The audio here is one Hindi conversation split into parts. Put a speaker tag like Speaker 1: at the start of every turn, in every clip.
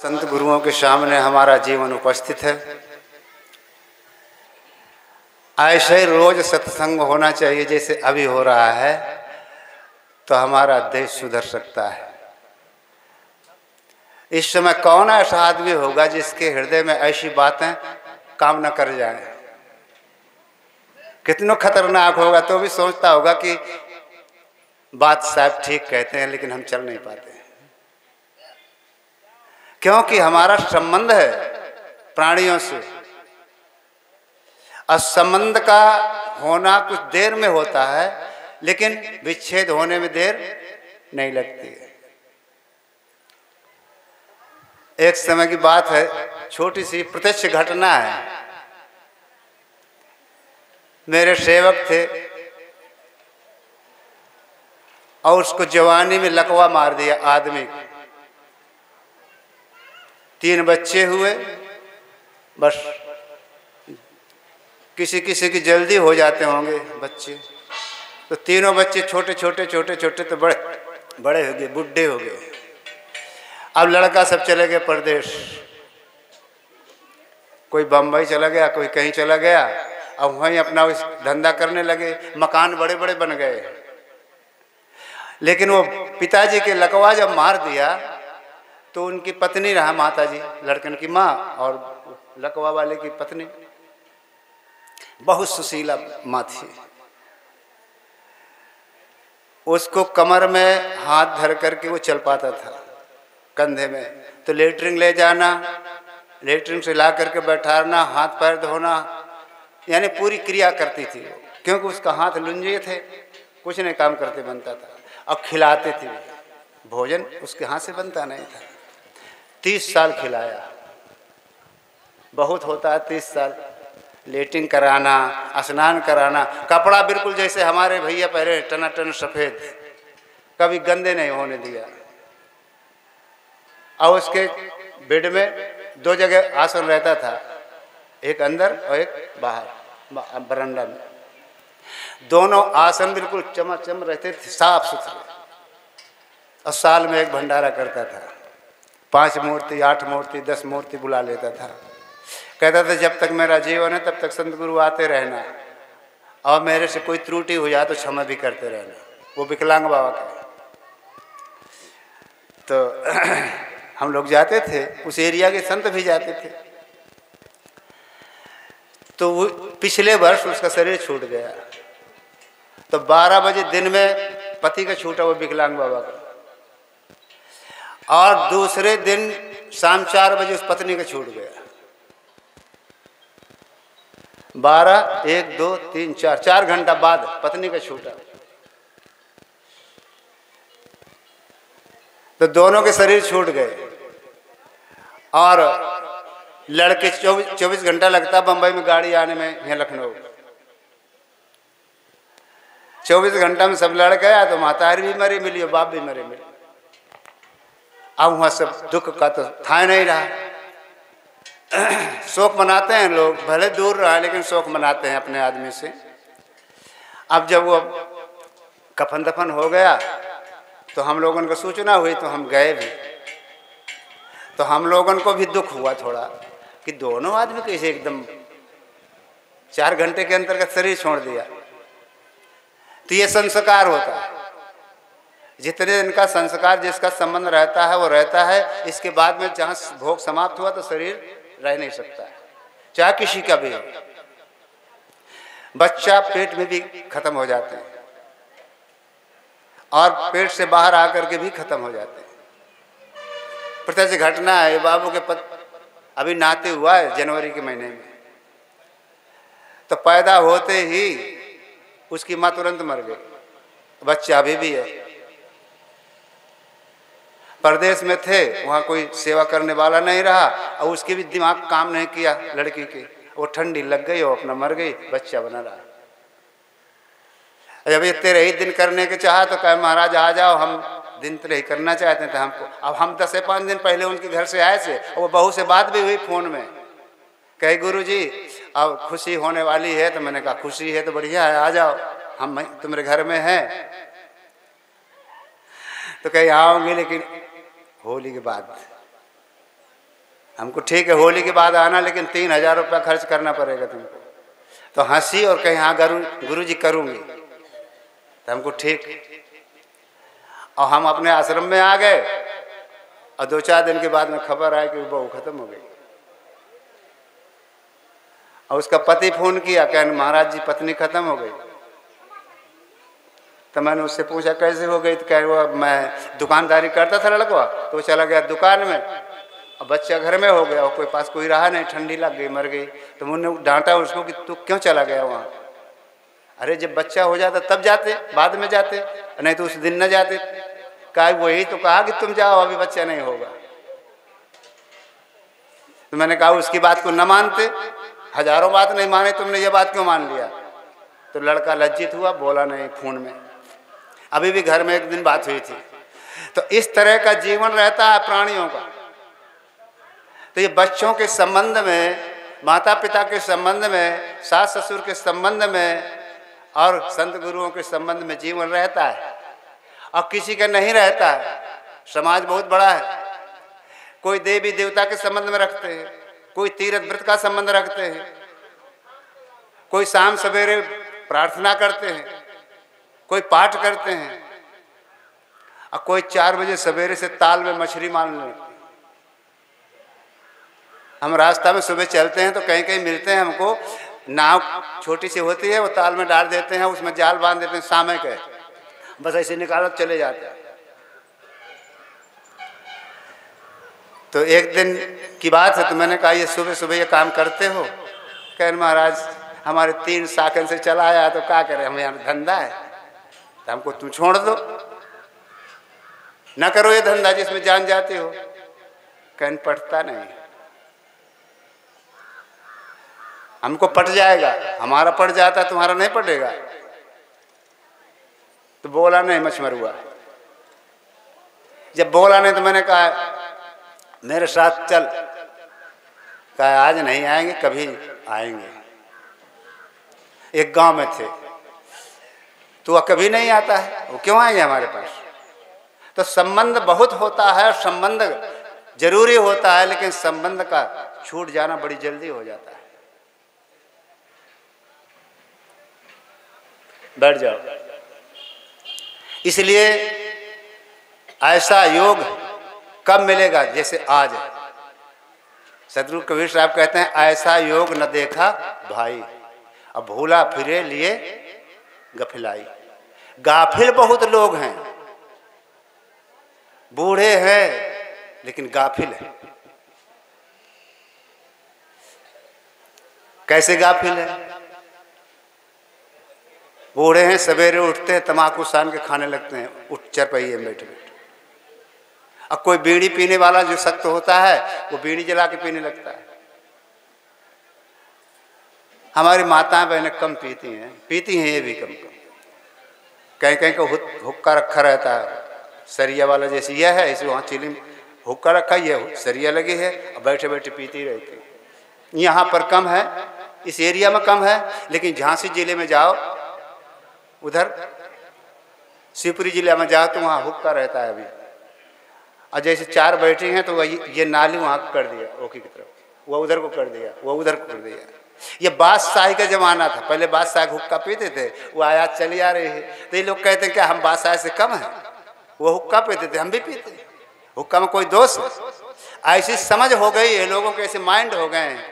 Speaker 1: संत गुरुओं के सामने हमारा जीवन उपस्थित है। ऐसे ही रोज सत्संग होना चाहिए जैसे अभी हो रहा है, तो हमारा देश सुधर सकता है। इस समय कौन ऐसा आदमी होगा जिसके हृदय में ऐसी बातें काम न कर जाए। कितना खतरनाक होगा तो भी सोचता होगा कि बात साहब ठीक कहते हैं, लेकिन हम चल नहीं पाते हैं, क्योंकि हमारा संबंध है प्राणियों से। और संबंध का होना कुछ देर में होता है, लेकिन विच्छेद होने में देर नहीं लगती है। एक समय की बात है, छोटी सी प्रत्यक्ष घटना है। मेरे सेवक थे और उसको जवानी में लकवा मार दिया आदमी को। 3 बच्चे हुए, बस किसी किसी की जल्दी हो जाते होंगे बच्चे, तो तीनों बच्चे छोटे छोटे छोटे छोटे तो बड़े बड़े हो गए, बुढ़े हो गए। अब लड़का सब चले गए परदेश, कोई बम्बई चला गया, कोई कहीं चला गया। अब वहीं अपना धंधा करने लगे, मकान बड़े बड़े बन गए। लेकिन वो पिताजी के लकवा जब मार दिया तो उनकी पत्नी रहा, माता जी लड़कन की माँ, और लकवा वाले की पत्नी बहुत सुशीला माँ थी। उसको कमर में हाथ धर करके वो चल पाता था, कंधे में, तो लेटरिन ले जाना, लेटरिन से ला करके बैठाना, हाथ पैर धोना, यानी पूरी क्रिया करती थी वो, क्योंकि उसका हाथ लुंजे थे, कुछ नहीं काम करते बनता था। अब खिलाते थे, भोजन उसके हाथ से बनता नहीं था। 30 साल खिलाया, बहुत होता है 30 साल। लेटिंग कराना, स्नान कराना, कपड़ा बिल्कुल जैसे हमारे भैया पहले टनाटन सफ़ेद, कभी गंदे नहीं होने दिया। और उसके बेड में 2 जगह आसन रहता था, एक अंदर और एक बाहर बरामदा में। दोनों आसन बिल्कुल चमाचम रहते थे, साफ सुथरे। और साल में एक भंडारा करता था, 5 मूर्ति 8 मूर्ति 10 मूर्ति बुला लेता था। कहता था जब तक मेरा जीवन है तब तक संत गुरु आते रहना, और मेरे से कोई त्रुटि हो जाए तो क्षमा भी करते रहना। वो विकलांग बाबा का। तो हम लोग जाते थे, उस एरिया के संत भी जाते थे। तो वो पिछले वर्ष उसका शरीर छूट गया, तो 12 बजे दिन में पति का छूटा, वो विकलांग बाबा का, और दूसरे दिन शाम 4 बजे उस पत्नी का छूट गया। 12, 1, 2, 3, 4 घंटा बाद पत्नी का छूटा। तो दोनों के शरीर छूट गए। और लड़के 24 घंटा लगता बंबई में गाड़ी आने में, यहाँ लखनऊ 24 घंटा में सब लड़ गया। तो मातारी भी मरी मिली और बाप भी मरे मिले। अब वहाँ सब दुख का तो था नहीं रहा। शोक मनाते हैं लोग, भले दूर रहा लेकिन शोक मनाते हैं अपने आदमी से। अब जब वो कफन दफन हो गया तो हम लोगों को सूचना हुई, तो हम गए भी। तो हम लोगों को भी दुख हुआ थोड़ा कि दोनों आदमी कैसे एकदम 4 घंटे के अंतर्गत शरीर छोड़ दिया। तो ये संस्कार होता है, जितने दिन का संस्कार जिसका संबंध रहता है वो रहता है। इसके बाद में जहाँ भोग समाप्त हुआ तो शरीर रह नहीं सकता है, चाहे किसी का भी हो। बच्चा पेट में भी खत्म हो जाते हैं, और पेट से बाहर आकर के भी खत्म हो जाते हैं। प्रत्यक्ष घटना है। बाबू के अभी नाते हुआ है जनवरी के महीने में, तो पैदा होते ही उसकी माँ तुरंत मर गई। बच्चा अभी भी है, परदेश में थे, वहाँ कोई सेवा करने वाला नहीं रहा, और उसकी भी दिमाग काम नहीं किया लड़की की, वो ठंडी लग गई और अपना मर गई, बच्चा बना रहा। जब ये 13 ही दिन करने के चाहा तो कहे महाराज आ जाओ, हम दिन 13 ही करना चाहते थे हमको। अब हम 10 से 5 दिन पहले उनके घर से आए थे, और वो बहू से बात भी हुई फोन में, कहे गुरु जी अब खुशी होने वाली है। तो मैंने कहा खुशी है तो बढ़िया है, आ जाओ, हम तुम्हारे घर में हैं। तो कहे आऊँगी लेकिन होली के बाद। हमको ठीक है होली के बाद आना, लेकिन 3000 रुपया खर्च करना पड़ेगा तुमको। तो हंसी और कहीं हाँ गुरु जी करूँगी। तो हमको ठीक, और हम अपने आश्रम में आ गए और 2-4 दिन के बाद में खबर आई कि वो बहू खत्म हो गई। और उसका पति फोन किया, कहने महाराज जी पत्नी खत्म हो गई। तो मैंने उससे पूछा कैसे हो गई? तो कह वो मैं दुकानदारी करता था लड़का, तो वो चला गया दुकान में और बच्चा घर में हो गया और कोई पास कोई रहा नहीं, ठंडी लग गई मर गई। तो मैंने डांटा उसको कि तू क्यों चला गया वहाँ? अरे जब बच्चा हो जाता तब जाते, बाद में जाते, नहीं तो उस दिन न जाते। कहा वही तो कहा कि तुम जाओ, अभी बच्चा नहीं होगा। तो मैंने कहा उसकी बात को न मानते, हजारों बात नहीं माने, तुमने ये बात क्यों मान लिया? तो लड़का लज्जित हुआ, बोला नहीं फोन में। अभी भी घर में एक दिन बात हुई थी। तो इस तरह का जीवन रहता है प्राणियों का। तो ये बच्चों के संबंध में, माता पिता के संबंध में, सास ससुर के संबंध में और संत गुरुओं के संबंध में जीवन रहता है, और किसी का नहीं रहता है। समाज बहुत बड़ा है, कोई देवी देवता के संबंध में रखते हैं, कोई तीर्थ व्रत का संबंध रखते हैं, कोई शाम सवेरे प्रार्थना करते हैं, कोई पाठ करते हैं, और कोई 4 बजे सवेरे से ताल में मछली मारने लगते हैं। हम रास्ता में सुबह चलते हैं तो कहीं कहीं मिलते हैं हमको, नाव छोटी सी होती है, वो ताल में डाल देते हैं, उसमें जाल बांध देते हैं सामे के, बस ऐसे निकालो चले जाते हैं। तो एक दिन की बात है, तो मैंने कहा ये सुबह सुबह ये काम करते हो? कहने महाराज हमारे 3 साकन से चला आया, तो क्या करें, हमें यहाँ धंधा है, तो हमको तुम छोड़ दो, ना करो ये धंधा जिसमें जान जाते हो। कहने पटता नहीं, हमको पट जाएगा, हमारा पट जाता तुम्हारा नहीं पटेगा। तो बोला नहीं मछमरुआ। जब बोला नहीं तो मैंने कहा मेरे साथ चल। कहा आज नहीं आएंगे, कभी आएंगे। एक गांव में थे, तो वह कभी नहीं आता है, वो क्यों आएंगे हमारे पास? तो संबंध बहुत होता है, संबंध जरूरी होता है, लेकिन संबंध का छूट जाना बड़ी जल्दी हो जाता है। बैठ जाओ। इसलिए ऐसा योग कब मिलेगा? जैसे आज है। सदगुरु कबीर साहब कहते हैं ऐसा योग न देखा भाई, अब भूला फिरे लिए गफिलाई। गाफिल बहुत लोग हैं, बूढ़े हैं लेकिन गाफिल है। कैसे गाफिल है? बूढ़े हैं, सवेरे उठते हैं तम्बाकू सान के खाने लगते हैं, उठ चरपहिए में बैठे बैठे। अब कोई बीड़ी पीने वाला जो सख्त होता है वो बीड़ी जला के पीने लगता है। हमारी माताएं बहनें कम पीती हैं ये भी कम। कहीं कहीं को हुक्का रखा रहता है, सरिया वाला जैसे यह है, इसे वहाँ चिली हुक्का रखा, ये सरिया लगी है और बैठे बैठे पीती रहती है। यहाँ पर कम है, इस एरिया में कम है, लेकिन झांसी जिले में जाओ, उधर शिवपुरी जिले में जाओ तो वहाँ हुक्का रहता है अभी। और जैसे 4 बैठे हैं तो ये नाली वहाँ कर दिया ओकी की तरफ, वह उधर को कर दिया, वह उधर को कर दिया। ये बादशाही का जमाना था, पहले बादशाह हुक्का पीते थे, वो आयात चली आ रही है। तो ये लोग कहते हैं क्या हम बादशाह से कम हैं? वो हुक्का पीते थे, हम भी पीते। हुक्का में कोई दोष? ऐसी समझ हो गई है लोगों के, ऐसे माइंड हो गए हैं।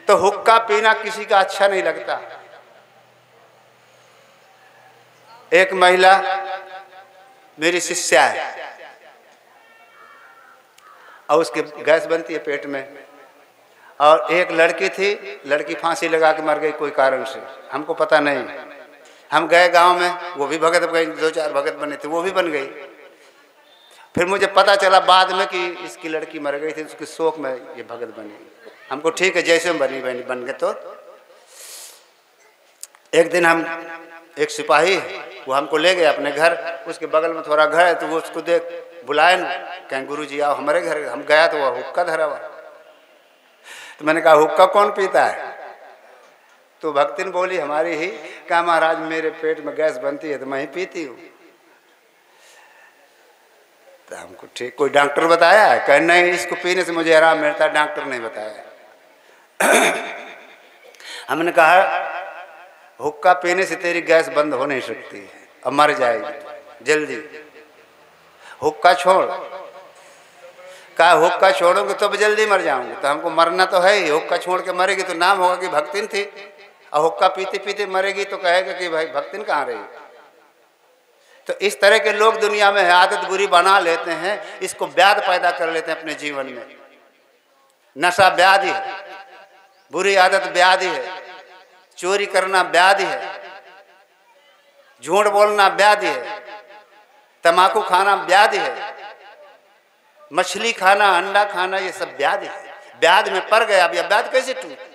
Speaker 1: तो हुक्का पीना किसी का अच्छा नहीं लगता। एक महिला मेरी शिष्या है और उसके गैस बनती है पेट में, और एक लड़की थी, लड़की फांसी लगा के मर गई कोई कारण से, हमको पता नहीं। हम गए गांव में, वो भी भगत गई, 2-4 भगत बने थे, वो भी बन गई। फिर मुझे पता चला बाद में कि इसकी लड़की मर गई थी, उसके शोक में ये भगत बनी। हमको ठीक है जैसे बनी बन गए। तो एक दिन हम एक सिपाही वो हमको ले गए अपने घर, उसके बगल में थोड़ा घर है, तो वो उसको देख बुलाए न, कहें गुरु जी आओ हमारे घर। हम गया तो वह हुक्का धरा हुआ। तो मैंने कहा हुक्का कौन पीता है? तो भक्तिन बोली हमारी ही। कहा महाराज मेरे पेट में गैस बनती है तो मैं ही पीती हूँ। तो हमको ठीक, कोई डॉक्टर बताया है? कहे नहीं, इसको पीने से मुझे आराम मिलता है, डॉक्टर नहीं बताया। हमने कहा हुक्का पीने से तेरी गैस बंद हो नहीं सकती है, अब मर जाएगी जल्दी, हुक्का छोड़। कहा हुक्का छोड़ोगे तो जल्दी मर जाऊंगे, तो हमको मरना तो है ही, हुक्का छोड़ के मरेगी तो नाम होगा कि भक्तिन थी, और हुक्का पीते पीते मरेगी तो कहेगा कि भाई भक्तिन कहाँ रही। तो इस तरह के लोग दुनिया में है, आदत बुरी बना लेते हैं, इसको व्याध पैदा कर लेते हैं अपने जीवन में। नशा व्याधि है, बुरी आदत व्याधि है, चोरी करना व्याधि है, झूठ बोलना व्याधि है, तम्बाकू खाना व्याधि है, मछली खाना, अंडा खाना, ये सब व्याधि है। व्याध में पड़ गया, अब यह व्याध कैसे टूटे?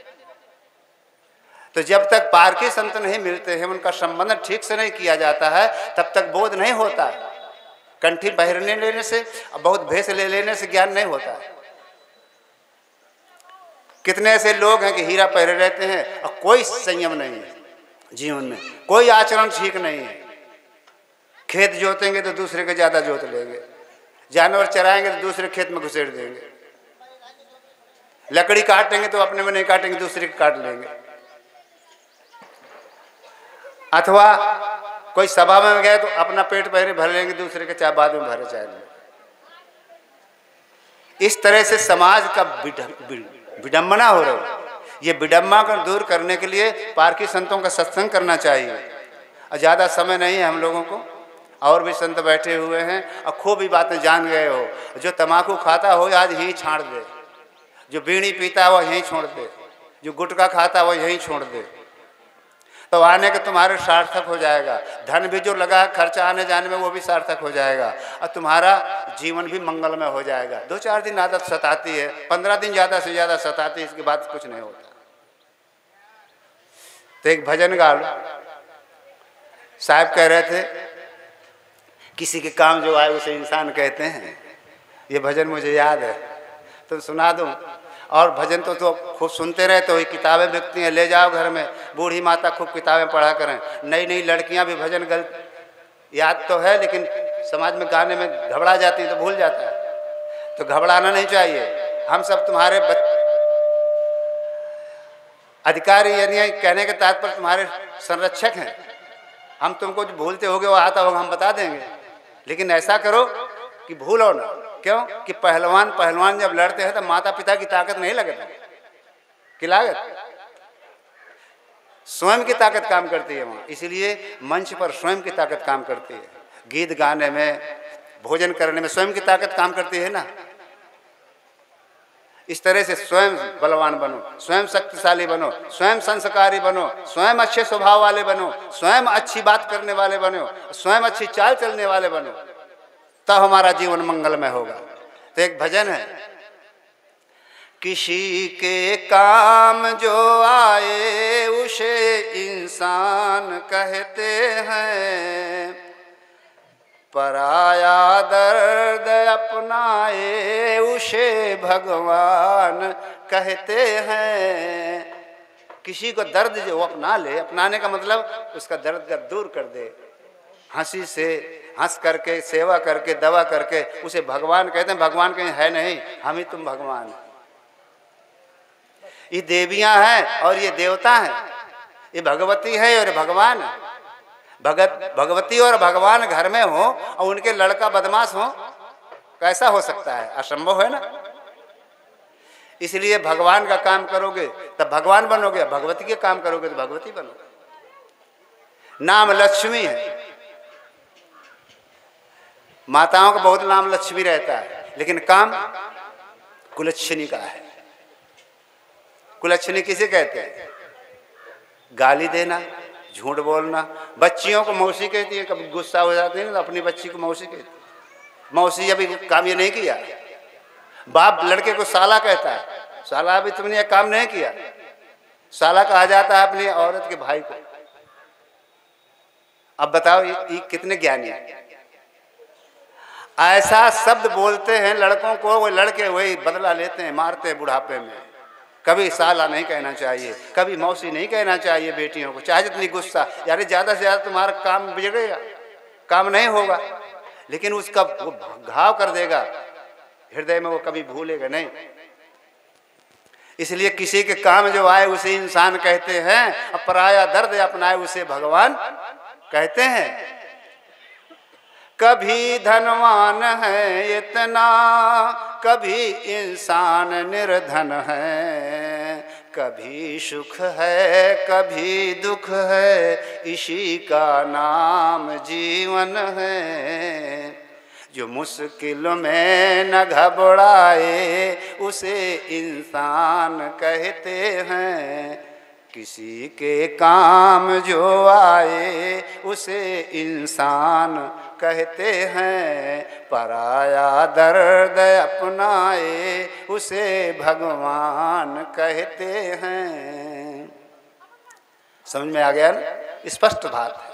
Speaker 1: तो जब तक पारकी संत नहीं मिलते हैं, उनका संबंध ठीक से नहीं किया जाता है, तब तक बोध नहीं होता है। कंठी पहनने लेने से, बहुत भेष ले लेने से ज्ञान नहीं होता है। कितने ऐसे लोग हैं कि हीरा पहरे रहते हैं और कोई संयम नहीं है जीवन में, कोई आचरण ठीक नहीं है। खेत जोतेंगे तो दूसरे के ज्यादा जोत लेंगे, जानवर चराएंगे तो दूसरे खेत में घुसेड़ देंगे, लकड़ी काटेंगे तो अपने में नहीं काटेंगे, दूसरे के काट लेंगे। अथवा कोई सभा में गए तो अपना पेट पहले भर लेंगे, दूसरे के चाय बाद में भरे चाय लेंगे। इस तरह से समाज का विडंबना हो रही है। ये विडंबना को दूर करने के लिए पारकी संतों का सत्संग करना चाहिए। और ज़्यादा समय नहीं है हम लोगों को, और भी संत बैठे हुए हैं और खूब ही बातें जान गए हो। जो तम्बाकू खाता हो आज यहीं छाड़ दे, जो बीड़ी पीता है वो यहीं छोड़ दे, जो गुटखा खाता है वो यहीं छोड़ दे, तो आने के तुम्हारे सार्थक हो जाएगा। धन भी जो लगा खर्चा आने जाने में वो भी सार्थक हो जाएगा, और तुम्हारा जीवन भी मंगलमय हो जाएगा। 2-4 दिन आदत सताती है, 15 दिन ज़्यादा से ज़्यादा सताती है, इसके बाद कुछ नहीं होता। तो एक भजन गा लो। साहब कह रहे थे किसी के काम जो आए उसे इंसान कहते हैं। ये भजन मुझे याद है तो सुना दूं। और भजन तो खूब सुनते रहे तो किताबें बिकती हैं, ले जाओ घर में, बूढ़ी माता खूब किताबें पढ़ा करें। नई नई लड़कियां भी भजन याद तो है, लेकिन समाज में गाने में घबरा जाती है तो भूल जाता है। तो घबराना नहीं चाहिए। हम सब तुम्हारे अधिकारी, यानी कहने के तात्पर्य तुम्हारे संरक्षक हैं। हम तुमको जो भूलते होगे वो आता होगा हम बता देंगे, लेकिन ऐसा करो कि भूलो ना। क्यों कि पहलवान जब लड़ते हैं तो माता पिता की ताकत नहीं लगती कि लागत, स्वयं की ताकत काम करती है वहाँ। इसलिए मंच पर स्वयं की ताकत काम करती है। गीत गाने में, भोजन करने में स्वयं की ताकत काम करती है ना। इस तरह से स्वयं बलवान बनो, स्वयं शक्तिशाली बनो, स्वयं संस्कारी बनो, स्वयं अच्छे स्वभाव वाले बनो, स्वयं अच्छी बात करने वाले बनो, स्वयं अच्छी चाल चलने वाले बनो, तब हमारा जीवन मंगलमय होगा। तो एक भजन है, किसी के काम जो आए उसे इंसान कहते हैं, पराया दर्द अपनाए उसे भगवान कहते हैं। किसी को दर्द जो अपना ले, अपनाने का मतलब उसका दर्द दूर कर दे, हंसी से हंस करके, सेवा करके, दवा करके उसे भगवान कहते हैं। भगवान कहीं है नहीं, हम ही तुम भगवान हैं। ये देवियां हैं और ये देवता हैं, ये भगवती है और भगवान है। भगवती और भगवान घर में हो और उनके लड़का बदमाश हो, कैसा हो सकता है? असंभव है ना। इसलिए भगवान का काम करोगे तब भगवान बनोगे, भगवती के काम करोगे तो भगवती बनोगे। नाम लक्ष्मी है, माताओं का बहुत नाम लक्ष्मी रहता है, लेकिन काम कुलच्छनी का है। कुलच्छनी किसे कहते हैं? गाली देना, झूठ बोलना। बच्चियों को मौसी कहती है, कभी गुस्सा हो जाती है ना तो अपनी बच्ची को मौसी कहती है। मौसी अभी काम ये नहीं किया। बाप लड़के को साला कहता है, साला अभी तुमने ये काम नहीं किया। साला कहा जाता है अपनी औरत के भाई को। अब बताओ ये कितने ज्ञानी है। ऐसा शब्द बोलते हैं लड़कों को, वो लड़के वही बदला लेते हैं, मारते हैं बुढ़ापे में। कभी साला नहीं कहना चाहिए, कभी मौसी नहीं कहना चाहिए बेटियों को, चाहे जितनी गुस्सा। यार ज़्यादा से ज़्यादा तुम्हारा काम बिगड़ेगा, काम नहीं होगा। लेकिन उसका वो घाव कर देगा हृदय में, वो कभी भूलेगा नहीं। इसलिए किसी के काम जो आए उसे इंसान कहते हैं, और पराया दर्द अपनाए उसे भगवान कहते हैं। कभी धनवान है इतना, कभी इंसान निर्धन है, कभी सुख है कभी दुख है, इसी का नाम जीवन है। जो मुश्किल में न घबराए उसे इंसान कहते हैं, किसी के काम जो आए उसे इंसान कहते हैं, पराया दर्द अपनाए उसे भगवान कहते हैं। समझ में आ गया ना? स्पष्ट बात है।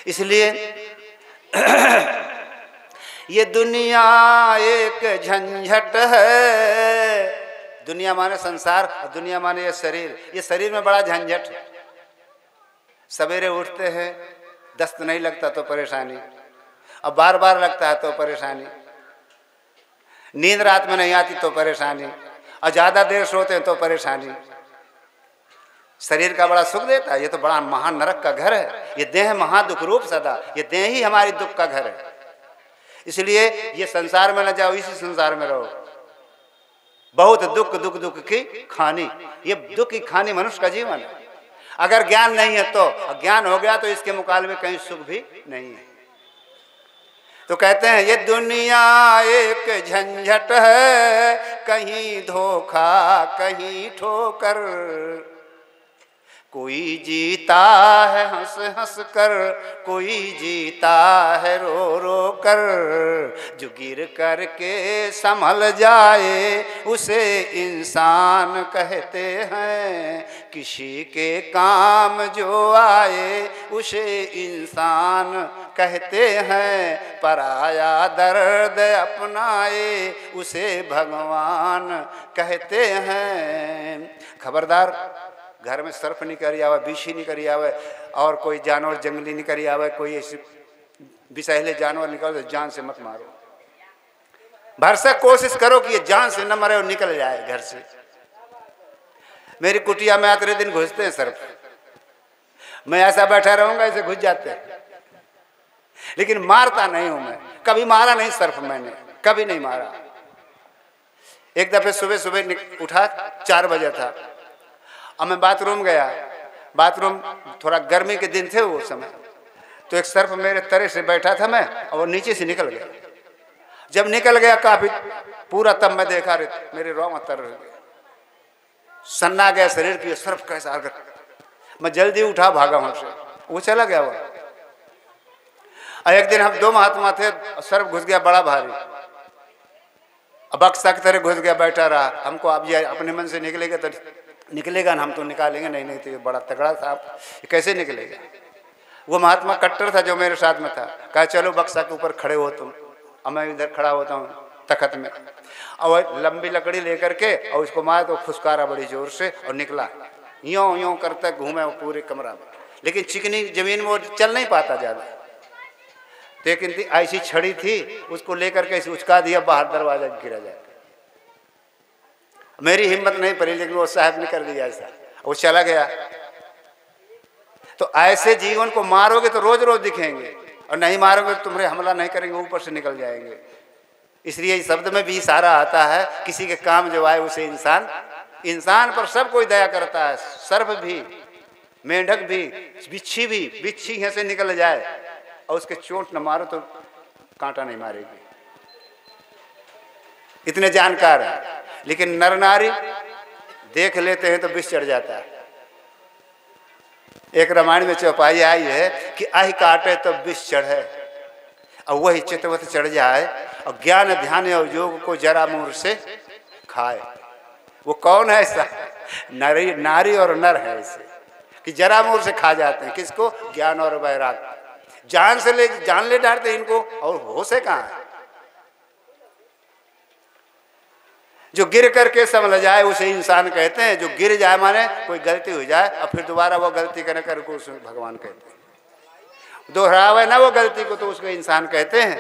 Speaker 1: इसलिए ये दुनिया एक झंझट है। दुनिया माने संसार और दुनिया माने ये शरीर। ये शरीर में बड़ा झंझट है। सवेरे उठते हैं, दस्त नहीं लगता तो परेशानी, अब बार बार लगता है तो परेशानी, नींद रात में नहीं आती तो परेशानी, और ज़्यादा देर सोते हैं तो परेशानी। शरीर का बड़ा सुख देता है, ये तो बड़ा महान नरक का घर है। ये देह महादुख रूप सदा, ये देह ही हमारी दुख का घर है। इसलिए ये संसार में न जाओ, इसी संसार में रहो। बहुत दुख दुख दुख की खानी, ये दुख की खानी मनुष्य का जीवन है। अगर ज्ञान नहीं है तो, ज्ञान हो गया तो इसके मुकाबले में कहीं सुख भी नहीं है। तो कहते हैं ये दुनिया एक झंझट है, कहीं धोखा कहीं ठोकर, कोई जीता है हंस हंस कर, कोई जीता है रो रो कर। जो गिर कर के संभल जाए उसे इंसान कहते हैं, किसी के काम जो आए उसे इंसान कहते हैं, पराया दर्द अपनाए उसे भगवान कहते हैं। खबरदार, घर में सर्प नहीं करी आवे, बिछी नहीं करी आवे, और कोई जानवर जंगली नहीं करी आवे, कोई ऐसे विषैले जानवर निकल तो जान से मत मारो। भरसक कोशिश करो कि ये जान से न मरे और निकल जाए घर से। मेरी कुटिया में आते दिन घुसते हैं सर्प, मैं ऐसा बैठा रहूंगा ऐसे घुस जाते हैं, लेकिन मारता नहीं हूं मैं। कभी मारा नहीं सर्प, मैंने कभी नहीं मारा। एक दफे सुबह सुबह उठा, 4 बजे था, अब मैं बाथरूम गया। बाथरूम थोड़ा गर्मी के दिन थे वो समय, तो एक सर्प मेरे तरे से बैठा था मैं, और वो नीचे से निकल गया। जब निकल गया काफी पूरा, तब मैं देखा मेरे रोम तर गए, सन्ना गया शरीर की। सर्प कैसा, अगर मैं जल्दी उठा भागा वहां से, वो चला गया। वो एक दिन हम 2 महात्मा थे, सर्प घुस गया बड़ा भारी, बक्सा की तरह घुस गया, बैठा रहा। हमको अब ये अपने मन से निकलेगा तो निकलेगा ना, हम तो निकालेंगे नहीं, नहीं तो ये बड़ा तगड़ा सांप कैसे निकलेगा। वो महात्मा कट्टर था जो मेरे साथ में था, कहा चलो बक्सा के ऊपर खड़े हो तुम। अब मैं इधर खड़ा होता हूँ तखत में, और लंबी लकड़ी लेकर के और उसको मारा तो फुसकारा बड़ी जोर से और निकला। यूं यूं करते घूमे वो पूरे कमरा में, लेकिन चिकनी जमीन में वो चल नहीं पाता ज़्यादा। लेकिन ऐसी छड़ी थी, उसको लेकर के उचका दिया, बाहर दरवाजा गिरा जाए। मेरी हिम्मत नहीं पड़ी, लेकिन वो साहब ने कर दिया ऐसा, वो चला गया। तो ऐसे जीवन को मारोगे तो रोज रोज दिखेंगे, और नहीं मारोगे तो तुम्हारे हमला नहीं करेंगे, ऊपर से निकल जाएंगे। इसलिए इस शब्द में भी इशारा आता है, किसी के काम जो आए उसे इंसान। इंसान पर सब कोई दया करता है, सर्प भी, मेंढक भी, बिच्छी भी। बिच्छी यहाँ से निकल जाए और उसके चोट न मारो तो कांटा नहीं मारेगी, इतने जानकार है। लेकिन नर नारी देख लेते हैं तो विष चढ़ जाता है। एक रामायण में चौपाई आई है कि आही काटे तो विष चढ़े, और वही चितवत चढ़ जाए, और ज्ञान ध्यान और योग को जरा मूर से खाए। वो कौन है ऐसा? नारी और नर है ऐसे कि जरा मूर से खा जाते हैं। किसको? ज्ञान और वैराग। जान ले डालते हैं इनको, और होशे कहाँ है? जो गिर करके संभल जाए उसे इंसान कहते हैं। जो गिर जाए माने कोई गलती हो जाए और फिर दोबारा वो गलती करने कर को भगवान कहते हैं। दोहरावे ना वो गलती को तो उसको इंसान कहते हैं।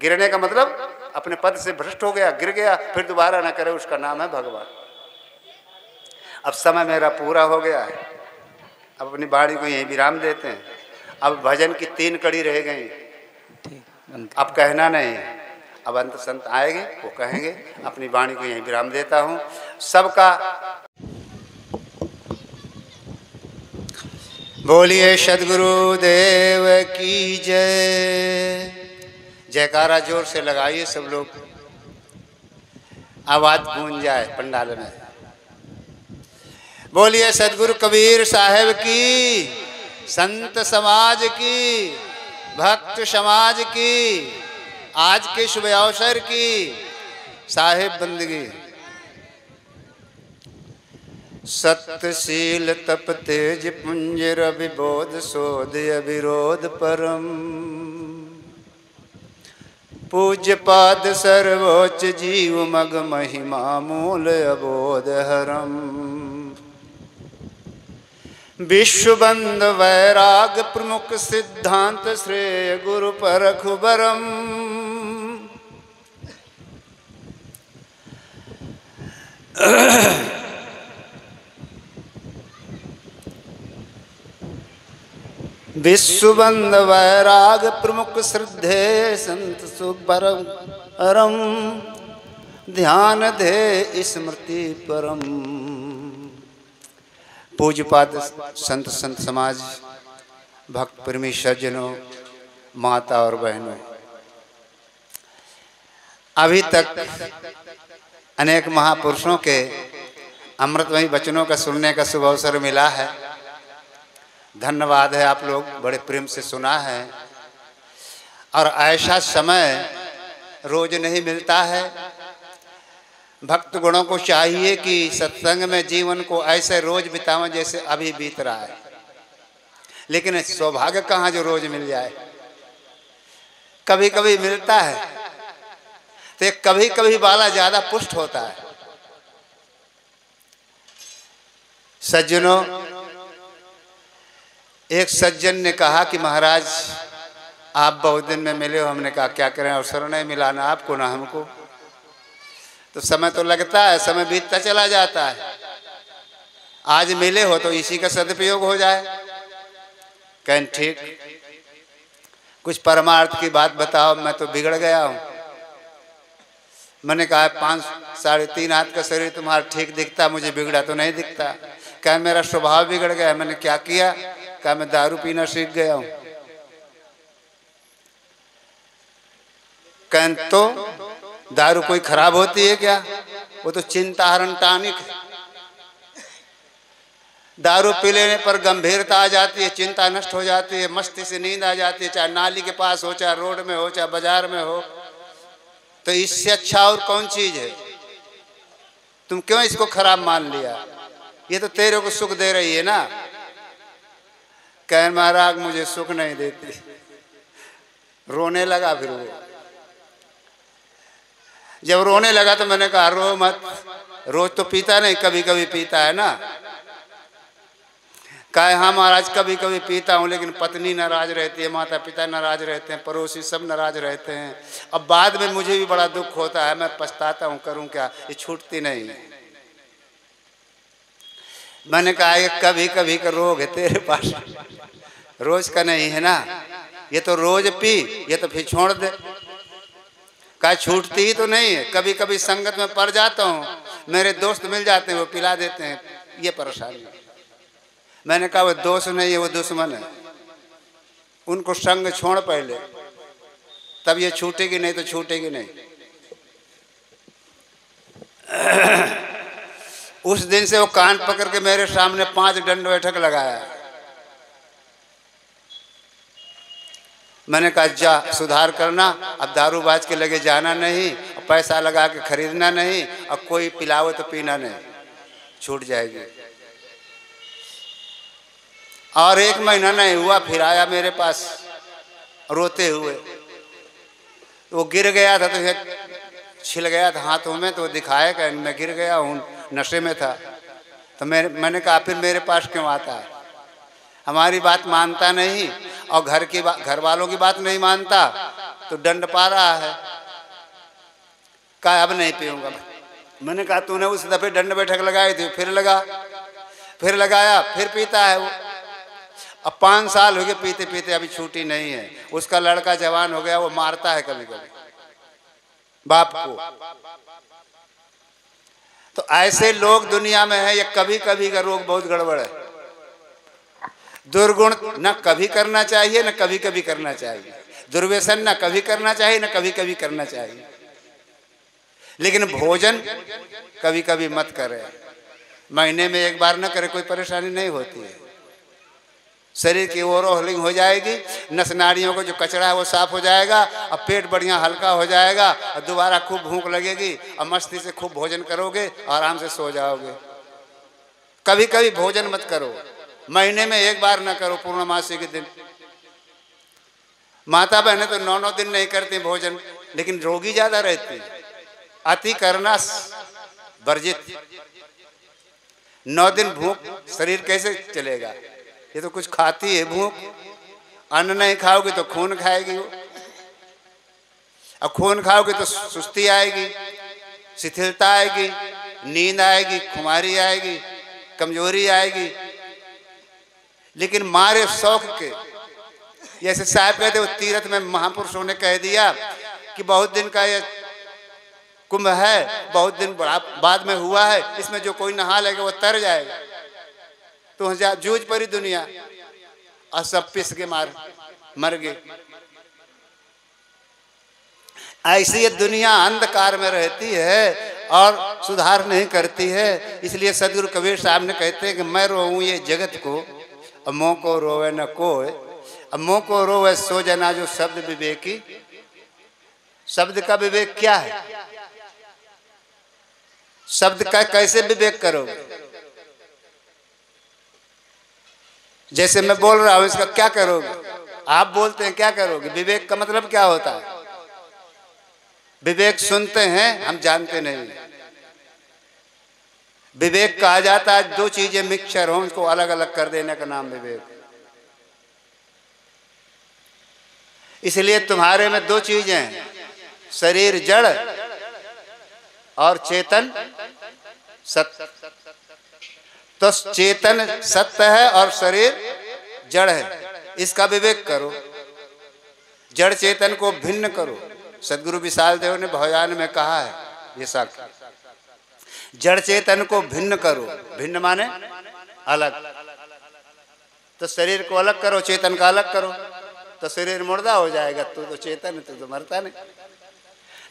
Speaker 1: गिरने का मतलब अपने पद से भ्रष्ट हो गया, गिर गया, फिर दोबारा ना करे, उसका नाम है भगवान। अब समय मेरा पूरा हो गया है, अब अपनी वाणी को यहीं विराम देते हैं। अब भजन की 3 कड़ी रह गई, अब कहना नहीं है, अब अंत संत आएंगे वो कहेंगे। अपनी वाणी को यहीं विराम देता हूँ। सबका बोलिए सद्गुरु देव की जय। जयकारा जोर से लगाइए सब लोग, आवाज गूंज जाए पंडाल में। बोलिए सद्गुरु कबीर साहब की, संत समाज की, भक्त समाज की, आज के शुभ अवसर की साहेब बंदगी। सत्यशील तप तेज पुंजर अभिबोध शोध अविरोध परम। पूज्य पाद सर्वोच्च जीव मग महिमा मूल अबोध हरम। विश्वबंद वैराग प्रमुख सिद्धांत श्रेय गुरु परखुबरम। विश्वबंद वैराग प्रमुख श्रद्धे संत सुपरम। ध्यान दे स्मृति परम। पूज्यपाद संत समाज, भक्त प्रेमी सज्जनों, माता और बहनों, अभी तक अनेक महापुरुषों के अमृतमयी वचनों का सुनने का शुभ अवसर मिला है। धन्यवाद है, आप लोग बड़े प्रेम से सुना है। और ऐसा समय रोज नहीं मिलता है। भक्त गुणों को चाहिए कि सत्संग में जीवन को ऐसे रोज बितावें जैसे अभी बीत रहा है। लेकिन सौभाग्य कहाँ जो रोज मिल जाए, कभी कभी मिलता है तो कभी कभी वाला ज्यादा पुष्ट होता है। सज्जनों, एक सज्जन ने कहा कि महाराज आप बहुत दिन में मिले हो। हमने कहा क्या करें, अवसर नहीं मिला ना आपको ना हमको। तो समय तो लगता है, समय बीतता चला जाता है। आज मिले हो तो इसी का सदुपयोग हो जाए। कहें ठीक, कुछ परमार्थ की बात बताओ, मैं तो बिगड़ गया हूँ। मैंने कहा 5 साढ़े 3 हाथ का शरीर तुम्हारा ठीक दिखता, मुझे बिगड़ा तो नहीं दिखता। कह मेरा स्वभाव बिगड़ गया। मैंने क्या किया? कहा मैं दारू पीना सीख गया हूँ। कहें तो दारू कोई खराब होती है क्या? वो तो चिंता हरण टॉनिक है। दारू पी लेने पर गंभीरता आ जाती है, चिंता नष्ट हो जाती है, मस्ती से नींद आ जाती है, चाहे नाली के पास हो, चाहे रोड में हो, चाहे बाजार में हो। तो इससे अच्छा और कौन चीज है? तुम क्यों इसको खराब मान लिया? ये तो तेरे को सुख दे रही है ना। कह महाराज मुझे सुख नहीं देती। रोने लगा। फिर वो जब रोने लगा तो मैंने कहा रो मत, रोज तो पीता नहीं, कभी कभी पीता है ना। कहे हाँ महाराज कभी कभी पीता हूँ, लेकिन पत्नी नाराज रहती है, माता पिता नाराज रहते हैं, पड़ोसी सब नाराज रहते हैं। अब बाद में मुझे भी बड़ा दुख होता है, मैं पछताता हूँ, करूँ क्या, ये छूटती नहीं। मैंने कहा ये कभी कभी का रोग है तेरे पास, रोज का नहीं है ना। ये तो रोज पी, ये तो फिर छोड़ दे। कहा छूटती ही तो नहीं है, कभी कभी संगत में पड़ जाता हूँ, मेरे दोस्त मिल जाते हैं, वो पिला देते हैं, ये परेशानी। मैंने कहा वो दोस्त नहीं है, वो दुश्मन है। उनको संग छोड़ पहले, तब ये छूटेगी, नहीं तो छूटेगी नहीं। उस दिन से वो कान पकड़ के मेरे सामने 5 दंड बैठक लगाया। मैंने कहा जा सुधार करना, अब दारूबाज के लगे जाना नहीं, पैसा लगा के खरीदना नहीं, और कोई पिलाओ तो पीना नहीं, छूट जाएगी। और 1 महीना नहीं हुआ, फिर आया मेरे पास रोते हुए। वो गिर गया था तो छिल गया था हाथों में, तो दिखाया कि मैं गिर गया हूँ, नशे में था। तो मैंने कहा फिर मेरे पास क्यों आता है? हमारी बात मानता नहीं और घर वालों की बात नहीं मानता तो दंड पा रहा है। कहा अब नहीं पीऊंगा। मैंने कहा तूने उस दफे दंड बैठक लगाई थी, फिर लगाया, फिर पीता है वो। अब 5 साल हो गए पीते पीते, अभी छूटी नहीं है। उसका लड़का जवान हो गया, वो मारता है कभी कभी बाप को। तो ऐसे लोग दुनिया में है। ये कभी कभी का रोग बहुत गड़बड़ है। दुर्गुण न कभी करना चाहिए न कभी कभी करना चाहिए, दुर्व्यसन न कभी करना चाहिए न कभी कभी करना चाहिए, लेकिन भोजन कभी कभी मत करें। महीने में एक बार न करे, कोई परेशानी नहीं होती है। शरीर की ओवरऑलिंग हो जाएगी, नस नाड़ियों को जो कचरा है वो साफ हो जाएगा, और पेट बढ़िया हल्का हो जाएगा, और दोबारा खूब भूख लगेगी, और मस्ती से खूब भोजन करोगे, आराम से सो जाओगे। कभी कभी भोजन मत करो, महीने में एक बार ना करो, पूर्णमासी के दिन। माता बहनें तो 9-9 दिन नहीं करती भोजन, लेकिन रोगी ज्यादा रहती। अति करना वर्जित। 9 दिन भूख शरीर कैसे चलेगा? ये तो कुछ खाती है भूख। अन्न नहीं खाओगे तो खून खाएगी वो, और खून खाओगे तो सुस्ती आएगी, शिथिलता आएगी, नींद आएगी, खुमारी आएगी, कमजोरी आएगी। लेकिन मारे शौक के, जैसे साहब कहते वो तीर्थ में महापुरुषों ने कह दिया कि बहुत दिन का ये कुंभ है, बहुत दिन बाद में हुआ है, इसमें जो कोई नहा लेगा वो तर जाएगा। तो जूझ पड़ी दुनिया, और सब पिस के मर गए। ऐसी ये दुनिया अंधकार में रहती है और सुधार नहीं करती है। इसलिए सदगुरु कबीर साहब ने कहते हैं कि मैं रोऊं ये जगत को, अब मोह को रोवे न कोय, अब मोह को रोवे सो जना जो शब्द विवेकी। शब्द का विवेक क्या है? शब्द का कैसे विवेक करोगे? जैसे मैं बोल रहा हूं, इसका क्या करोगे? आप बोलते हैं, क्या करोगे? विवेक का मतलब क्या होता है? विवेक सुनते हैं, हम जानते नहीं। विवेक कहा जाता है 2 चीजें मिक्सचर हो, उसको अलग अलग कर देने का नाम विवेक। इसलिए तुम्हारे में 2 चीजें हैं, शरीर जड़ और चेतन सत्य। तो चेतन सत्य है और शरीर जड़ है, इसका विवेक करो। जड़ चेतन को भिन्न करो। सदगुरु विशाल देव ने भवयान में कहा है ये साक्ष्य, जड़ चेतन को भिन्न करो। भिन्न माने अलग। तो शरीर को अलग करो, चेतन का अलग करो, तो शरीर मुर्दा हो जाएगा। तू तो चेतन है, तू तो मरता नहीं।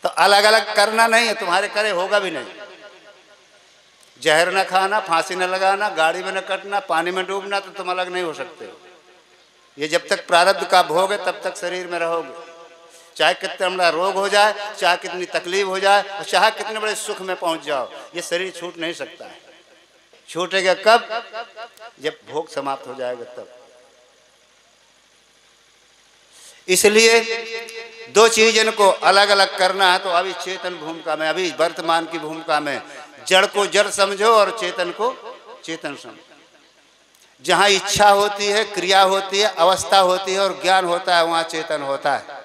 Speaker 1: तो अलग अलग करना नहीं है, तुम्हारे करे होगा भी नहीं। जहर न खाना, फांसी न लगाना, गाड़ी में न कटना, पानी में डूबना, तो तुम अलग नहीं हो सकते हो। ये जब तक प्रारब्ध का भोग है तब तक शरीर में रहोगे। चाहे कितना बड़ा रोग हो जाए, चाहे कितनी तकलीफ हो जाए, और चाहे कितने बड़े सुख में पहुंच जाओ, ये शरीर छूट नहीं सकता है। छूटेगा कब? जब भोग समाप्त हो जाएगा तब। इसलिए 2 चीजों को अलग अलग करना है। तो अभी चेतन भूमिका में, अभी वर्तमान की भूमिका में जड़ को जड़ समझो और चेतन को चेतन समझो। जहां इच्छा होती है, क्रिया होती है, अवस्था होती है और ज्ञान होता है, वहां चेतन होता है।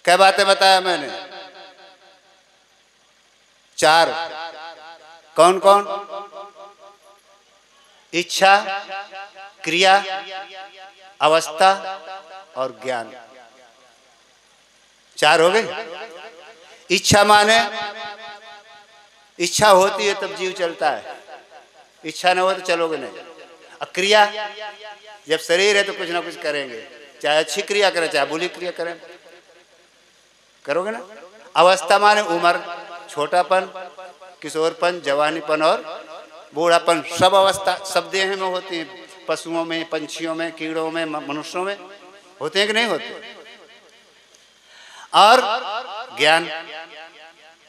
Speaker 1: क्या बातें बताया मैंने? 4। कौन कौन? इच्छा, क्रिया, अवस्था और ज्ञान। 4 हो गए। इच्छा माने इच्छा होती है तब जीव चलता है, इच्छा न हो तो चलोगे नहीं। और क्रिया, जब शरीर है तो कुछ ना कुछ करेंगे, चाहे अच्छी क्रिया करें चाहे बुरी क्रिया करें, करोगे ना। अवस्था माने उम्र, छोटापन, किशोरपन, जवानीपन और बूढ़ापन। सब अवस्था सब देह में होती है। पशुओं में, पंछियों में, कीड़ों में, मनुष्यों में होते हैं कि नहीं होते। और ज्ञान,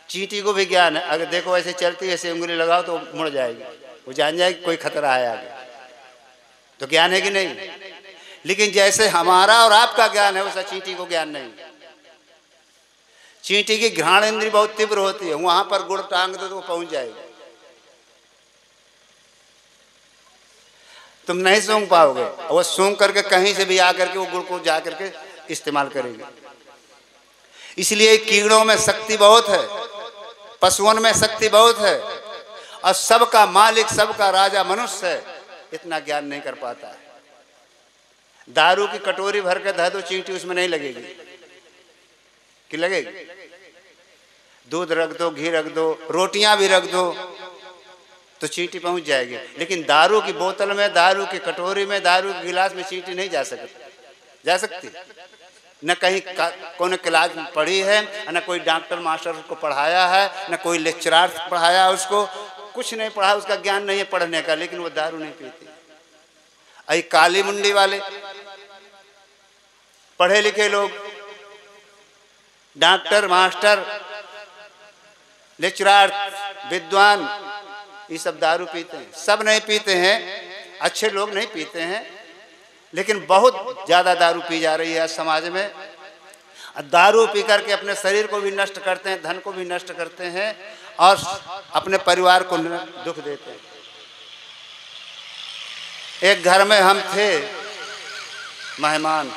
Speaker 1: चींटी को भी ज्ञान है। अगर देखो ऐसे चलती है, ऐसे उंगली लगाओ तो मुड़ जाएगी, वो जान जाएगी कोई खतरा है आगे। तो ज्ञान है कि नहीं? लेकिन जैसे हमारा और आपका ज्ञान है, वैसा चींटी को ज्ञान नहीं। चींटी की घ्राण इंद्री बहुत तीव्र होती है, वहां पर गुड़ टांग दो तो वो पहुंच जाएगी। तुम नहीं सूंघ पाओगे, और वो सूंघ करके कहीं से भी आकर के वो गुड़ को जा करके इस्तेमाल करेंगे। इसलिए कीड़ों में शक्ति बहुत है, पशुओं में शक्ति बहुत है, और सबका मालिक सबका राजा मनुष्य है, इतना ज्ञान नहीं कर पाता है। दारू की कटोरी भर के धर दो, चींटी उसमें नहीं लगेगी कि लगेगी? दूध रख दो, घी रख दो, रोटियां भी रख दो तो चींटी पहुंच जाएगी। लेकिन दारू की बोतल में, दारू की कटोरी में, दारू के गिलास में चींटी नहीं जा सकती। न कहीं कौन क्लास पढ़ी है, न कोई डॉक्टर मास्टर उसको पढ़ाया है, न कोई लेक्चरार पढ़ाया उसको, कुछ नहीं पढ़ा, उसका ज्ञान नहीं है पढ़ने का, लेकिन वो दारू नहीं पीती। अई काली मुंडी वाले पढ़े लिखे लोग, डॉक्टर मास्टर लेक्चरार विद्वान, ये सब दारू पीते हैं। सब नहीं पीते हैं, अच्छे लोग नहीं पीते हैं, लेकिन बहुत ज़्यादा दारू पी जा रही है समाज में। दारू पी करके अपने शरीर को भी नष्ट करते हैं, धन को भी नष्ट करते हैं, और अपने परिवार को दुख देते हैं। एक घर में हम थे मेहमान,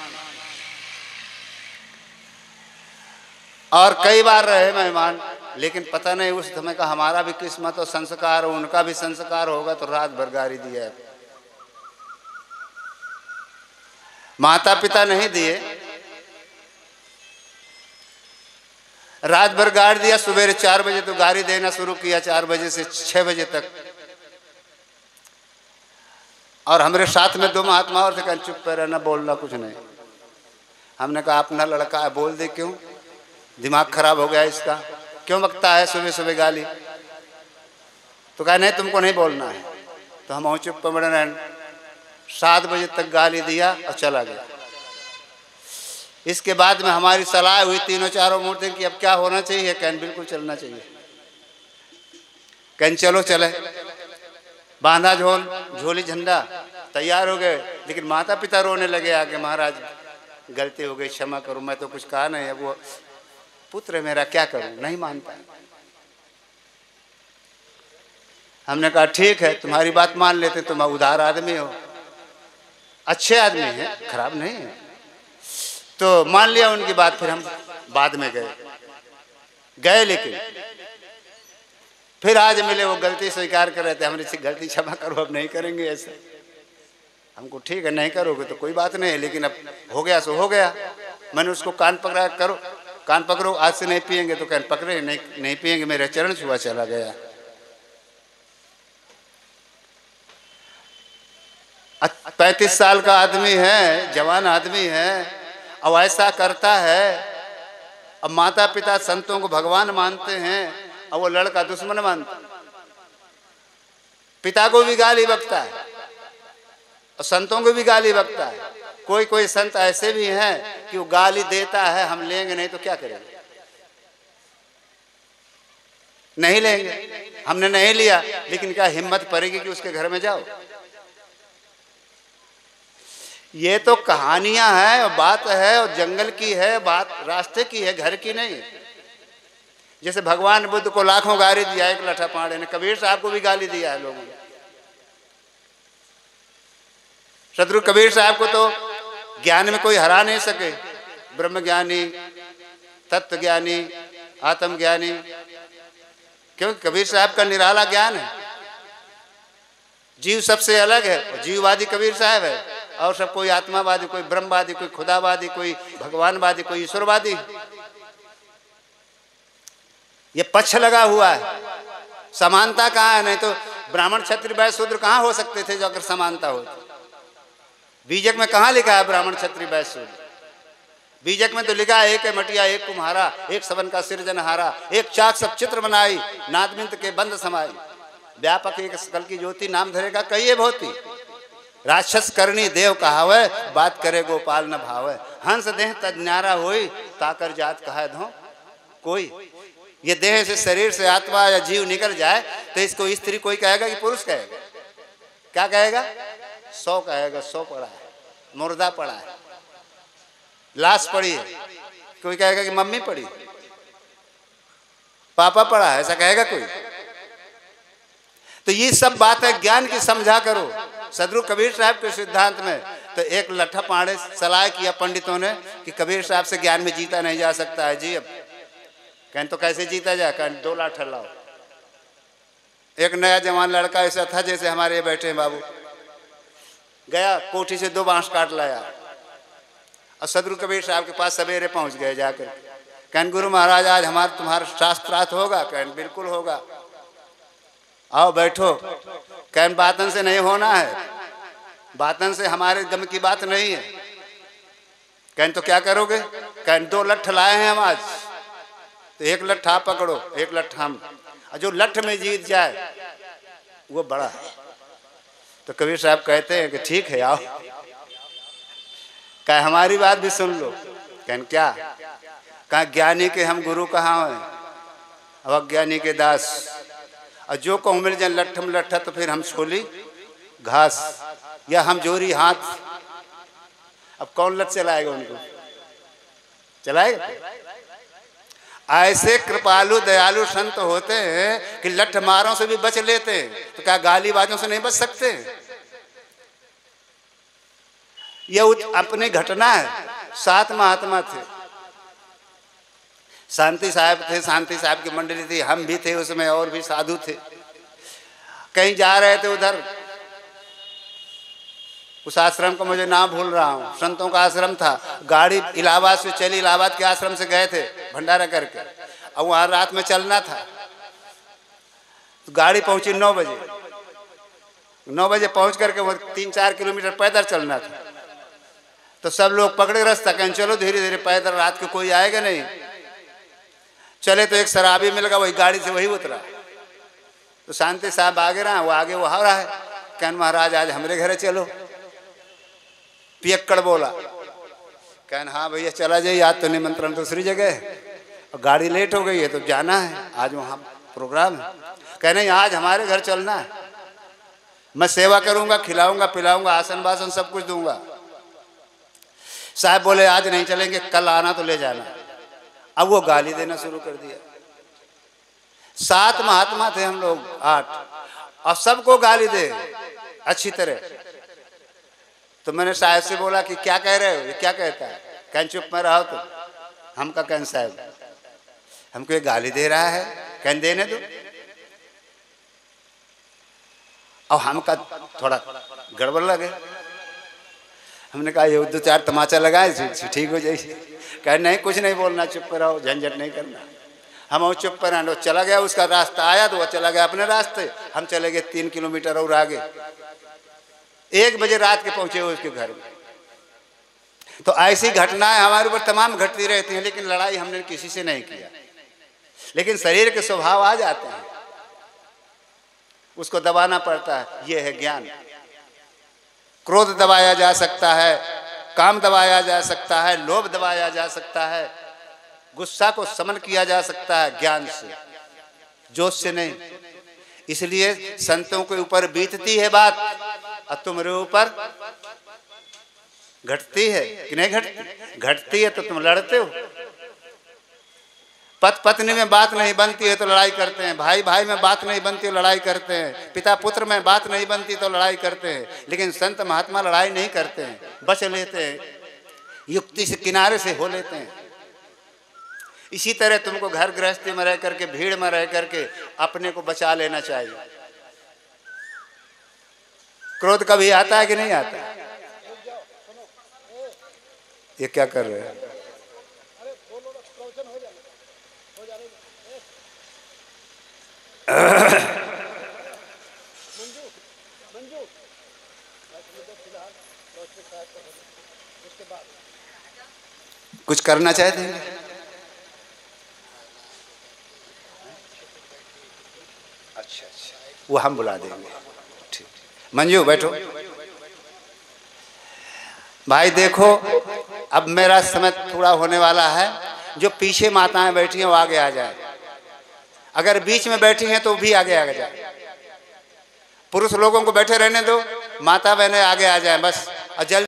Speaker 1: और कई बार रहे मेहमान, लेकिन पता नहीं उस समय का हमारा भी किस्मत और संस्कार हो, उनका भी संस्कार होगा, तो रात भर गारी दिया है। माता पिता नहीं दिए, रात भर गाड़ दिया, सुबह 4 बजे तो गाड़ी देना शुरू किया, 4 बजे से 6 बजे तक। और हमारे साथ में 2 महात्मा और थे, कहा चुप पे रहना, बोलना कुछ नहीं। हमने कहा अपना लड़का है, बोल दे, क्यों दिमाग खराब हो गया इसका, क्यों बकता है सुबह सुबह गाली? तो कहा नहीं तुमको नहीं बोलना है। तो हम चुप पे बड़े रहे, 7 बजे तक गाली दिया और चला गया। इसके बाद में हमारी सलाह हुई तीनों चारों मूर्ति की, अब क्या होना चाहिए? कहन बिल्कुल चलना चाहिए। कहन चलो चले, बांधा झोली झंडा, तैयार हो गए। लेकिन माता पिता रोने लगे आगे, महाराज गलती हो गई, क्षमा करो, मैं तो कुछ कहा नहीं, अब वो पुत्र मेरा क्या करूं, नहीं मानता। हमने कहा ठीक है, तुम्हारी बात मान लेते, तुम उदार आदमी हो, अच्छे आदमी हैं, खराब नहीं है। तो मान लिया उनकी बात। फिर हम बाद में गए, लेकिन फिर आज मिले, वो गलती स्वीकार कर रहे थे, हमने गलती क्षमा करो, अब नहीं करेंगे ऐसे। हमको ठीक है, नहीं करोगे तो कोई बात नहीं है, लेकिन अब हो गया सो हो गया। मैंने उसको कान पकड़ा, करो कान पकड़ो, आज से नहीं पिएंगे। तो कान पकड़े, नहीं पिएंगे, मेरे चरण छुआ, चला गया। 35 साल का आदमी है, जवान आदमी है, अब ऐसा करता है। अब माता पिता संतों को भगवान मानते हैं, अब वो लड़का दुश्मन मानता, पिता को भी गाली बकता है और संतों को भी गाली बकता है। कोई संत ऐसे भी हैं कि वो गाली देता है, हम लेंगे नहीं तो क्या करेंगे, नहीं लेंगे। हमने नहीं लिया, लेकिन क्या हिम्मत पड़ेगी कि उसके घर में जाओ? ये तो कहानियां हैं और बात है, और जंगल की है बात, रास्ते की है, घर की नहीं। जैसे भगवान बुद्ध को लाखों गाली दिया, एक लठा पाड़े ने, कबीर साहब को भी गाली दिया है लोगों ने। सदगुरु कबीर साहब को तो ज्ञान में कोई हरा नहीं सके, ब्रह्म ज्ञानी, तत्व ज्ञानी, आत्म ज्ञानी, क्योंकि कबीर साहब का निराला ज्ञान है। जीव सबसे अलग है, और जीववादी कबीर साहब है, और सब कोई आत्मावादी, कोई ब्रह्मवादी, कोई खुदावादी, कोई भगवानवादी, कोई ईश्वरवादी। ये पक्ष लगा हुआ है, समानता कहाँ है? नहीं तो ब्राह्मण क्षत्रिय वैश्य शूद्र कहाँ हो सकते थे जो अगर समानता हो? बीजक में कहाँ लिखा है ब्राह्मण क्षत्रिय वैश्य शूद्र? बीजक में तो लिखा है, एक है मटिया एक कुम्हारा, एक सबन का सिरजनहारा, एक चाक सब चित्र बनाई, नादमिंत के बंद समाई, व्यापक एक सकल की ज्योति, नाम धरेगा कहिए भोती। राक्षस करनी देव कहावे, बात करे गोपाल न भावे, हंस देह तज न्यारा होई, ताकर जात कहा धो कोई। ये देह से, शरीर से आत्मा या जीव निकल जाए तो इसको स्त्री कोई कहेगा कि पुरुष कहेगा? क्या कहेगा? 100 कहेगा, 100 पड़ा है, मुर्दा पड़ा है, लाश पड़ी है। कोई कहेगा कि मम्मी पड़ी, पापा पड़ा है, ऐसा कहेगा कोई? तो ये सब बातें ज्ञान की समझा करो, सदगुरु कबीर साहब के सिद्धांत में तो एक लट्ठा पाड़े सलाह किया पंडितों ने कि कबीर साहब से ज्ञान में जीता नहीं जा सकता है जी। अब कहें तो कैसे जीता जाए? कहें 2 लाठ लाओ। एक नया जवान लड़का ऐसा था जैसे हमारे बैठे हैं बाबू, गया कोठी से 2 बांस काट लाया और सदगुरु कबीर साहब के पास सवेरे पहुंच गए जाकर। कहन गुरु महाराज आज हमारा तुम्हारा शास्त्रार्थ होगा? कहन बिल्कुल होगा, आओ बैठो। कहन बातन से नहीं होना है, बातन से हमारे गम की बात नहीं है। कहन तो क्या करोगे? कहन 2 लट्ठ लाए हैं हम आज, तो 1 लट्ठ आप पकड़ो, 1 लट्ठ हम, और जो लट्ठ में जीत जाए वो बड़ा है। तो कबीर साहब कहते हैं कि ठीक है आओ। कहा हमारी बात भी सुन लो। कहन क्या? कहा ज्ञानी के हम गुरु कहाँ हैं, अब अज्ञानी के दास, और जो को मिल जाए लट्ठ में लट्ठा तो फिर हम छोली घास, या हम जोरी हाथ। अब कौन लट चलाएगा उनको? चलाएगा? ऐसे कृपालु दयालु संत होते हैं कि लठ मारों से भी बच लेते हैं, तो क्या गाली बाजों से नहीं बच सकते? यह अपनी घटना है। 7 महात्मा थे, शांति साहब थे, शांति साहब की मंडली थी, हम भी थे उसमें, और भी साधु थे। कहीं जा रहे थे उधर, उस आश्रम को मुझे नाम भूल रहा हूँ, संतों का आश्रम था। गाड़ी इलाहाबाद से चली, इलाहाबाद के आश्रम से गए थे भंडारा करके, और वहाँ रात में चलना था। तो गाड़ी पहुँची 9 बजे, 9 बजे पहुँच करके वो 3-4 किलोमीटर पैदल चलना था। तो सब लोग पकड़े रास्ता, कहें चलो धीरे धीरे पैदल, रात को कोई आएगा नहीं। चले तो एक शराबी मिल गया, वही गाड़ी से वही उतरा। तो शांति साहब आगे रहा, वो आगे वो रहा है। कहन महाराज आज हमारे घर चलो। पियक्कड़ बोला। कहन हाँ भैया चला जाइए, आज तो निमंत्रण दूसरी जगह है और गाड़ी लेट हो गई है तो जाना है, आज वहाँ प्रोग्राम है। कह नहीं आज हमारे घर चलना है, मैं सेवा करूँगा, खिलाऊंगा पिलाऊंगा, आसन बासन सब कुछ दूंगा। साहब बोले आज नहीं चलेंगे, कल आना तो ले जाना। अब वो गाली देना शुरू कर दिया। 7 महात्मा थे हम लोग, 8, और सबको गाली दे अच्छी तरह। तो मैंने साहब से बोला कि क्या कह रहे हो, ये क्या कहता है? कहन चुप में रहो तो। हम का कहन साहब हमको ये गाली दे रहा है, कहन देने दो। और हमका थोड़ा गड़बड़ लगे, हमने कहा ये 2-4 तमाचा लगाए ठीक हो जाए। कह नहीं कुछ नहीं बोलना, चुप पर रहो, झंझट नहीं करना। हम चुप पर आए, चला गया, उसका रास्ता आया तो वो चला गया अपने रास्ते, हम चले गए 3 किलोमीटर और आगे। 1 बजे रात के पहुंचे उसके घर में। तो ऐसी घटनाएं हमारे ऊपर तमाम घटती रहती हैं, लेकिन लड़ाई हमने किसी से नहीं किया। लेकिन शरीर के स्वभाव आ जाते हैं, उसको दबाना पड़ता है। ये है ज्ञान। क्रोध दबाया जा सकता है, काम दबाया जा सकता है, लोभ दबाया जा सकता है, गुस्सा को समन किया जा सकता है ज्ञान से, जोश से नहीं। इसलिए संतों के ऊपर बीतती है बात और तुम्हारे ऊपर घटती है कि नहीं घटती? घटती है तो तुम लड़ते हो। पति पत्नी में बात नहीं बनती है तो लड़ाई करते हैं, भाई भाई में बात नहीं बनती तो लड़ाई करते हैं, पिता पुत्र में बात नहीं बनती तो लड़ाई करते हैं। लेकिन संत महात्मा लड़ाई नहीं करते हैं, बच लेते हैं, युक्ति से किनारे से हो लेते हैं। इसी तरह तुमको घर गृहस्थी में रह करके, भीड़ में रह करके अपने को बचा लेना चाहिए। क्रोध कभी आता है कि नहीं आता? ये क्या कर रहे हैं? कुछ करना चाहते हैं? अच्छा, वो हम बुला देंगे। ठीक, मंजू बैठो। भाई देखो, अब मेरा समय थोड़ा होने वाला है। जो पीछे माताएं बैठी हैं वो आगे आ जाए, अगर बीच में बैठी हैं तो भी आगे आ जाए। पुरुष लोगों को बैठे रहने दो, माता बहनें आगे आ जाए बस। और जल्दी